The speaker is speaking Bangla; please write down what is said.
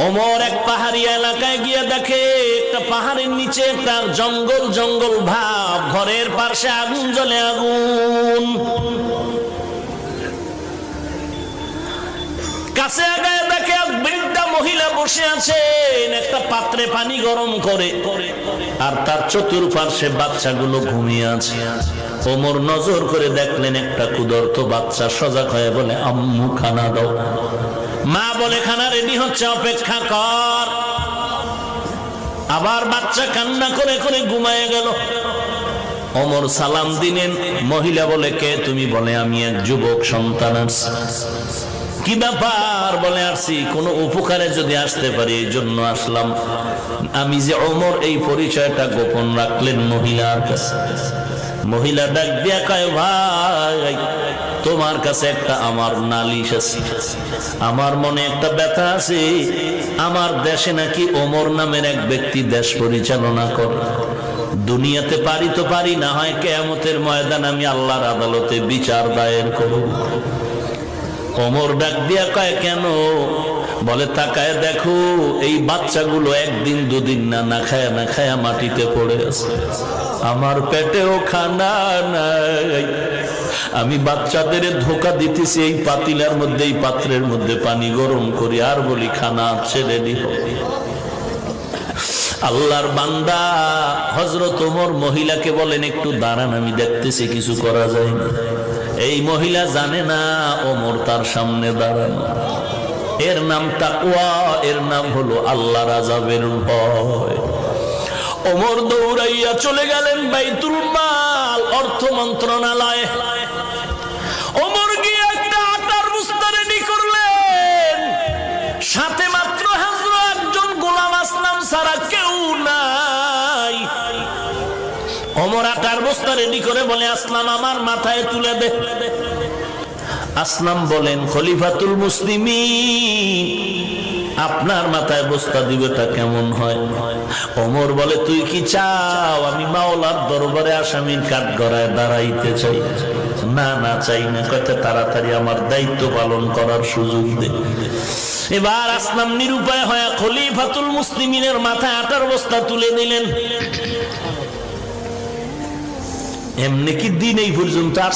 ওমর এক পাহাড়ি এলাকায় গিয়ে দেখে একটা পাহাড়ের নিচে একটা জঙ্গল জঙ্গল ভাব, ঘরের পাশে আগুন জ্বলে, আগুন। কাছে আগায় দেখে এক বৃদ্ধা মহিলা বসে আছেন, একটা পাত্রে পানি গরম করে, আর তার চতুর্পার্শ্বে বাচ্চাগুলো ঘুমিয়ে আছে। ওমর নজর করে দেখলেন একটা ক্ষুধার্ত বাচ্চা সজাগ হয়ে বলে, আম্মু খানা দাও। মা বলে, খানা রেডি হচ্ছে, অপেক্ষা কর। আবার বাচ্চা কান্না করে করে ঘুমায় গেল। ওমর সালাম দিলেন। মহিলা বলে, কে তুমি? বলে, আমি এক যুবক সন্তান আছি। কি ব্যাপার? বলে, আসছি কোন উপকারে যদি আসতে পারি এই জন্য আসলাম। আমি যে ওমর, এই পরিচয়টা গোপন রাখলেন মহিলার কাছে। মহিলা ডাক দিয়া কয়, ভাই তোমার কাছে একটা আমার নালিশ আছে, আমার মনে একটা ব্যথা আছে। আমার দেশে নাকি ওমর নামের এক ব্যক্তি দেশ পরিচালনা করে। দুনিয়াতে পারি তো পারি, না হয় কিয়ামতের ময়দান আমি আল্লাহর আদালতে বিচার দায়ের করব। ওমর ডাক দিয়া কয়, কেন? বলে, তাকায় দেখো এই বাচ্চাগুলো একদিন দুদিন না খায়া না খায়া মাটিতে পড়ে আছে, আমার পেটেও খানা নাই। আমি বাচ্চাদের ধোকা দিতেছি এই পাতিলার মধ্যে, এই পাত্রের মধ্যে পানি গরম করি, আর বলি খানা আছে রেডি হবে। আল্লাহর বান্দা হযরত ওমর মহিলাকে বলেন, একটু দাঁড়ান, আমি দেখতেছি কিছু করা যায় না। এই মহিলা জানে না ওমর তার সামনে দাঁড়ানো। এর নাম তাকওয়া, এর নাম হলো আল্লাহর আযাবের ভয়। ওমর দৌড়াইয়া চলে গেলেন বাইতুল মাল, অর্থ মন্ত্রণালয়ে। ওমর গিয়ে একটা আটার বস্তা রেডি করলেন, সাথে মাত্র হাজরা একজন গোলাম আসলাম ছাড়া কেউ নাই। ওমর আটার বস্তা রেডি করে বলে, আসলাম আমার মাথায় তুলে দে। আসলাম বলেন, খলিফাতুল মুসলিমিন, আপনার মাথায় বস্তা দিবেটা কেমন হয়? ওমর বলে, তুই কি চাও আমি মাওলার দরবারে আসামির কাঠগড়ায় দাঁড়াইতে চাই? না না, চাই না। কত তাড়াতাড়ি আমার দায়িত্ব পালন করার সুযোগ দে। এবার আসলাম নিরুপায় হয়ে খলিফাতুল মুসলিমিনের মাথায় আটার বস্তা তুলে দিলেন। এমনি কি দিন এই পর্যন্ত আর